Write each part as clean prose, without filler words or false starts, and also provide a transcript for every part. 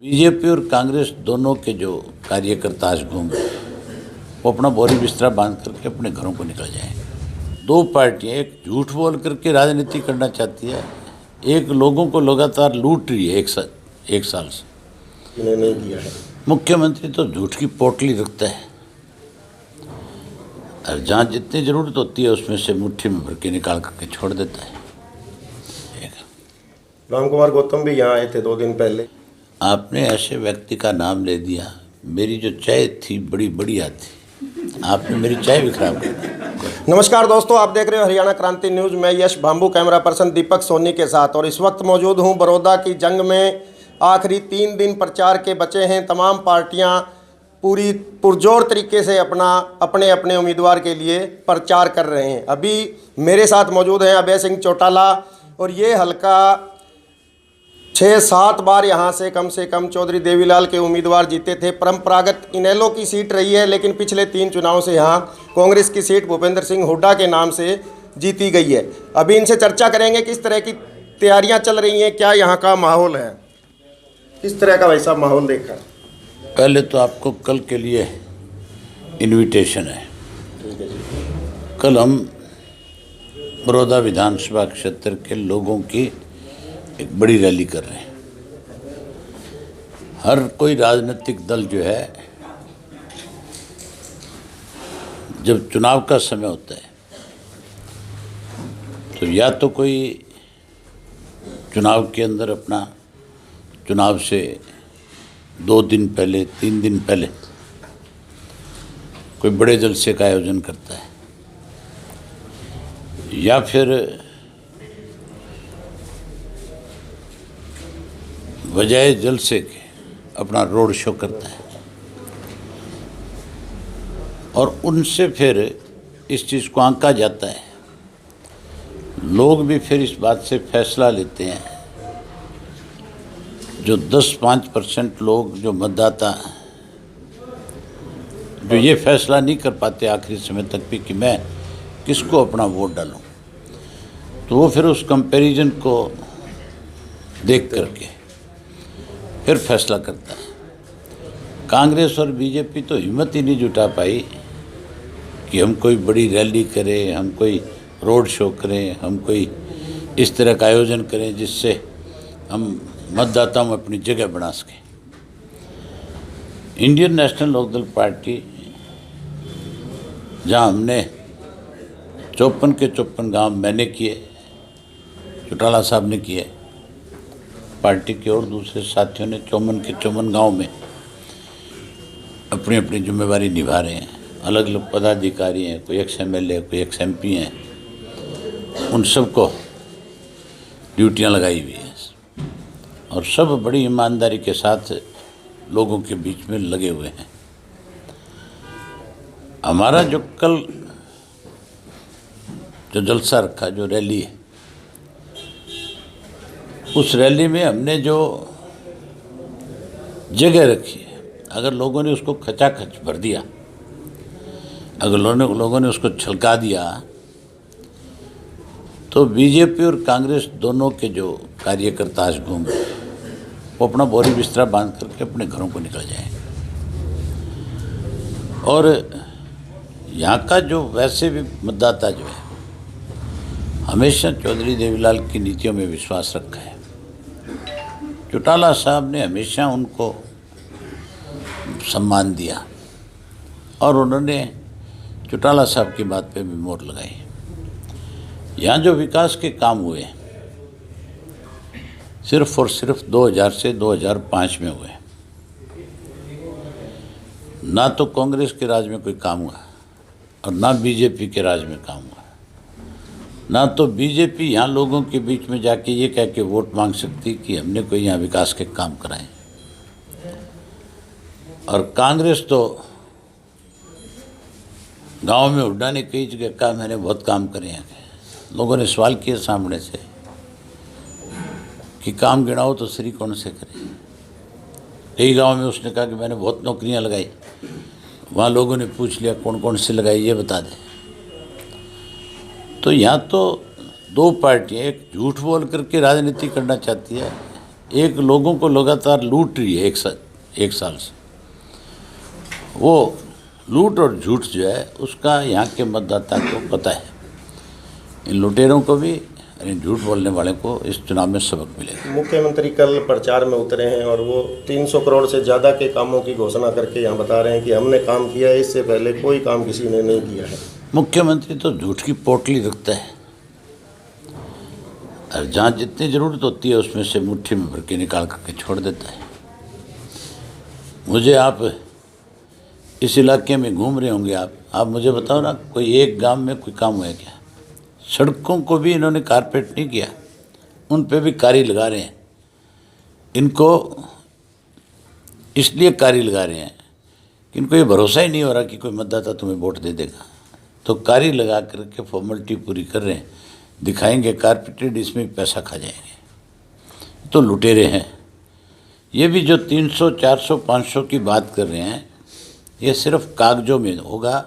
BJP और कांग्रेस दोनों के जो कार्यकर्ता आज घूम रहे हैं वो अपना बोरी बिस्तरा बांध करके अपने घरों को निकल जाएंगे। दो पार्टियां, एक झूठ बोल करके राजनीति करना चाहती है, एक लोगों को लगातार लूट रही है एक साल से। नहीं किया है। मुख्यमंत्री तो झूठ की पोटली रखता है और जहाँ जितनी ज़रूरत होती है उसमें से मुट्ठी में भर के निकाल करके छोड़ देता है। राम कुमार गौतम भी यहाँ आए थे 2 दिन पहले। आपने ऐसे व्यक्ति का नाम ले दिया। मेरी जो चाय थी बड़ी बढ़िया थी, आपने मेरी चाय भी खराब कर दी। नमस्कार दोस्तों, आप देख रहे हो हरियाणा क्रांति न्यूज़। मैं यश भांबू, कैमरा पर्सन दीपक सोनी के साथ, और इस वक्त मौजूद हूँ बड़ौदा की जंग में। आखिरी 3 दिन प्रचार के बचे हैं। तमाम पार्टियां पूरी पुरजोर तरीके से अपने अपने उम्मीदवार के लिए प्रचार कर रहे हैं। अभी मेरे साथ मौजूद हैं अभय सिंह चौटाला, और ये हल्का 6-7 बार यहाँ से कम चौधरी देवीलाल के उम्मीदवार जीते थे। परंपरागत इनेलो की सीट रही है, लेकिन पिछले 3 चुनाव से यहाँ कांग्रेस की सीट भूपेंद्र सिंह हुड्डा के नाम से जीती गई है। अभी इनसे चर्चा करेंगे किस तरह की तैयारियाँ चल रही हैं, क्या यहाँ का माहौल है, किस तरह का वैसा माहौल देखा। पहले तो आपको कल के लिए इनविटेशन है। कल हम बड़ौदा विधानसभा क्षेत्र के लोगों की एक बड़ी रैली कर रहे हैं। हर कोई राजनीतिक दल जो है, जब चुनाव का समय होता है तो या तो कोई चुनाव के अंदर अपना चुनाव से 2 दिन पहले 3 दिन पहले कोई बड़े जलसे का आयोजन करता है, या फिर बजाय जलसे के अपना रोड शो करता है, और उनसे फिर इस चीज़ को आंका जाता है। लोग भी फिर इस बात से फैसला लेते हैं। जो 10-5% लोग, जो मतदाता, जो ये फैसला नहीं कर पाते आखिरी समय तक भी कि मैं किसको अपना वोट डालूं, तो वो फिर उस कंपैरिजन को देख करके फिर फैसला करता है। कांग्रेस और बीजेपी तो हिम्मत ही नहीं जुटा पाई कि हम कोई बड़ी रैली करें, हम कोई रोड शो करें, हम कोई इस तरह का आयोजन करें जिससे हम मतदाताओं में अपनी जगह बना सकें। इंडियन नेशनल लोकदल पार्टी, जहां हमने 54 के 54 गांव मैंने किए, चौटाला साहब ने किए, पार्टी के और दूसरे साथियों ने 54 के 54 गांव में अपनी अपनी जिम्मेवारी निभा रहे हैं। अलग अलग पदाधिकारी हैं, कोई XMLA, कोई XMP हैं, उन सबको ड्यूटियां लगाई हुई हैं, और सब बड़ी ईमानदारी के साथ लोगों के बीच में लगे हुए हैं। हमारा जो कल जो जलसा रखा, जो रैली है, उस रैली में हमने जो जगह रखी है, अगर लोगों ने उसको खचाखच भर दिया, अगर लोगों ने उसको छलका दिया, तो बीजेपी और कांग्रेस दोनों के जो कार्यकर्ता आज घूम रहे हैं वो अपना बोरी बिस्तरा बांध करके अपने घरों को निकल जाएंगे। और यहाँ का जो वैसे भी मतदाता जो है, हमेशा चौधरी देवीलाल की नीतियों में विश्वास रखा है। चौटाला साहब ने हमेशा उनको सम्मान दिया, और उन्होंने चौटाला साहब की बात पे भी मोहर लगाई। यहाँ जो विकास के काम हुए सिर्फ और सिर्फ 2000 से 2005 में हुए। ना तो कांग्रेस के राज में कोई काम हुआ, और ना बीजेपी के राज में काम हुआ। ना तो बीजेपी यहाँ लोगों के बीच में जाके ये कह के वोट मांग सकती कि हमने कोई यहाँ विकास के काम कराए, और कांग्रेस तो गांव में हुड्डा ने कई जगह कहा मैंने बहुत काम करे हैं। लोगों ने सवाल किए सामने से कि काम गिनाओ तो श्री कौन से करे। कई गांव में उसने कहा कि मैंने बहुत नौकरियां लगाई। वहाँ लोगों ने पूछ लिया कौन कौन सी लगाई, ये बता दें। तो यहाँ तो 2 पार्टियां, एक झूठ बोल करके राजनीति करना चाहती है, एक लोगों को लगातार लूट रही है एक साल से, वो लूट और झूठ जो है उसका यहाँ के मतदाता को पता है। इन लुटेरों को भी और इन झूठ बोलने वाले को इस चुनाव में सबक मिलेगा। मुख्यमंत्री कल प्रचार में उतरे हैं और वो 300 करोड़ से ज़्यादा के कामों की घोषणा करके यहाँ बता रहे हैं कि हमने काम किया है, इससे पहले कोई काम किसी ने नहीं किया है। मुख्यमंत्री तो झूठ की पोटली रखता है और जहाँ जितनी ज़रूरत होती है उसमें से मुट्ठी में भर के निकाल करके छोड़ देता है। मुझे आप इस इलाके में घूम रहे होंगे, आप मुझे बताओ ना, कोई एक गांव में कोई काम हुआ क्या? सड़कों को भी इन्होंने कारपेट नहीं किया, उन पे भी कारी लगा रहे हैं। इनको इसलिए कारी लगा रहे हैं कि इनको ये भरोसा ही नहीं हो रहा कि कोई मतदाता तुम्हें वोट दे देगा, तो कारी लगा करके फॉर्मेलिटी पूरी कर रहे हैं, दिखाएंगे कारपेटेड, इसमें भी पैसा खा जाएंगे। तो लुटेरे हैं। ये भी जो 300, 400, 500 की बात कर रहे हैं, ये सिर्फ कागजों में होगा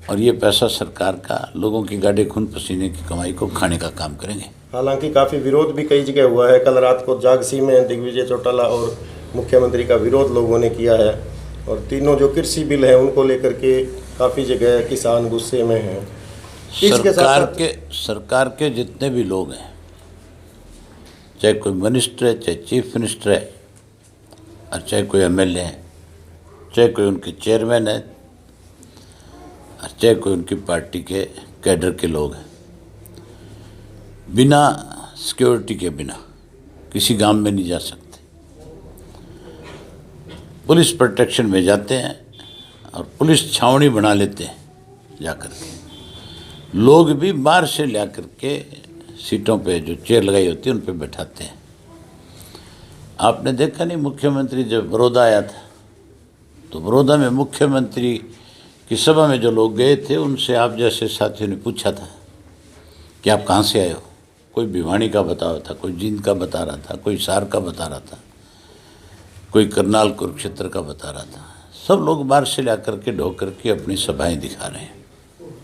और ये पैसा सरकार का लोगों की गाढ़े खून पसीने की कमाई को खाने का काम करेंगे। हालांकि काफ़ी विरोध भी कई जगह हुआ है। कल रात को जागसी में दिग्विजय चौटाला और मुख्यमंत्री का विरोध लोगों ने किया है और तीनों जो कृषि बिल हैं उनको लेकर के काफ़ी जगह किसान गुस्से में हैं। सरकार के जितने भी लोग हैं, चाहे कोई मिनिस्टर है, चाहे चीफ मिनिस्टर है, और चाहे कोई एमएलए है, चाहे कोई उनके चेयरमैन है, और चाहे कोई उनकी पार्टी के कैडर के लोग हैं, बिना सिक्योरिटी के बिना किसी गांव में नहीं जा सकते। पुलिस प्रोटेक्शन में जाते हैं और पुलिस छावनी बना लेते हैं जाकर के। लोग भी बाहर से ला करके सीटों पे जो चेयर लगाई होती है उन पे बैठाते हैं। आपने देखा नहीं, मुख्यमंत्री जब बड़ौदा आया था तो बड़ौदा में मुख्यमंत्री की सभा में जो लोग गए थे उनसे आप जैसे साथियों ने पूछा था कि आप कहाँ से आए हो। कोई भिवानी का बता रहा था, कोई जींद का बता रहा था, कोई सार का बता रहा था, कोई करनाल कुरुक्षेत्र का बता रहा था। सब लोग बाहर से ला करके ढो करके अपनी सभाएं दिखा रहे हैं।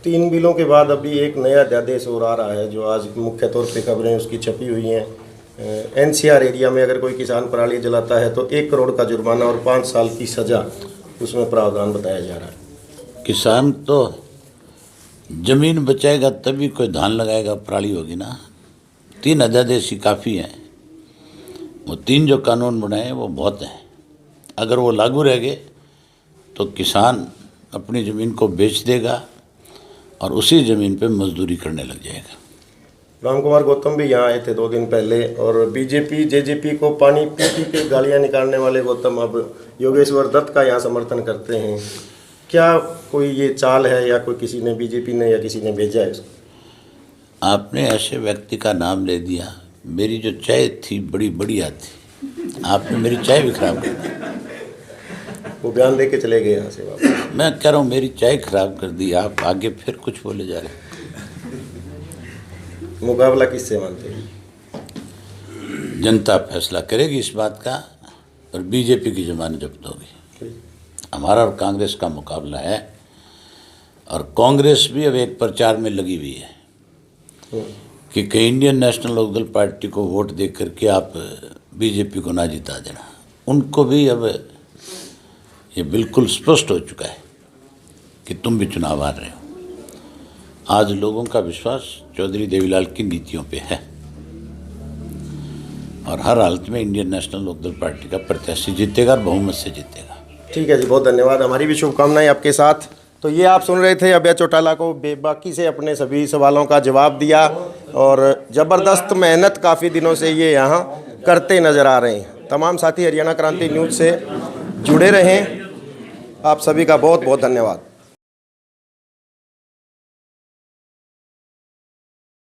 3 बिलों के बाद अभी एक नया अध्यादेश और आ रहा है जो आज मुख्य तौर पे खबरें उसकी छपी हुई हैं। एनसीआर एरिया में अगर कोई किसान पराली जलाता है तो 1 करोड़ का जुर्माना और 5 साल की सज़ा, उसमें प्रावधान बताया जा रहा है। किसान तो ज़मीन बचाएगा तभी कोई धान लगाएगा, पराली होगी ना। 3 अध्यादेश ही काफ़ी हैं। वो 3 जो कानून बनाए हैं वो बहुत हैं। अगर वो लागू रह गए तो किसान अपनी ज़मीन को बेच देगा और उसी ज़मीन पे मजदूरी करने लग जाएगा। राम कुमार गौतम भी यहाँ आए थे 2 दिन पहले और बीजेपी जेजेपी को पानी पी के गालियाँ निकालने वाले गौतम अब योगेश्वर दत्त का यहाँ समर्थन करते हैं। क्या कोई ये चाल है या कोई किसी ने, बीजेपी ने या किसी ने भेजा है इसको? आपने ऐसे व्यक्ति का नाम ले दिया। मेरी जो चाय थी बड़ी बढ़िया थी, आपने मेरी चाय भी खराब कर दी। वो बयान दे के चले गए यहाँ से वापस। मैं कह रहा हूँ मेरी चाय खराब कर दी, आप आगे फिर कुछ बोले जा रहे। मुकाबला किससे मानते हैं? जनता फैसला करेगी इस बात का और बीजेपी की जमानत जब्त होगी। हमारा और कांग्रेस का मुकाबला है और कांग्रेस भी अब एक प्रचार में लगी हुई है कि कहीं इंडियन नेशनल लोकदल पार्टी को वोट दे करके आप बीजेपी को ना जिता देना। उनको भी अब ये बिल्कुल स्पष्ट हो चुका है कि तुम भी चुनाव हार रहे हो। आज लोगों का विश्वास चौधरी देवीलाल की नीतियों पे है और हर हालत में इंडियन नेशनल लोकदल पार्टी का प्रत्याशी जीतेगा और बहुमत से जीतेगा। ठीक है जी, बहुत धन्यवाद। हमारी भी शुभकामनाएं आपके साथ। तो ये आप सुन रहे थे अभय चौटाला को बेबाकी से अपने सभी सवालों का जवाब दिया और ज़बरदस्त मेहनत काफ़ी दिनों से ये यहाँ करते नज़र आ रहे हैं। तमाम साथी हरियाणा क्रांति न्यूज़ से जुड़े रहें। आप सभी का बहुत बहुत धन्यवाद।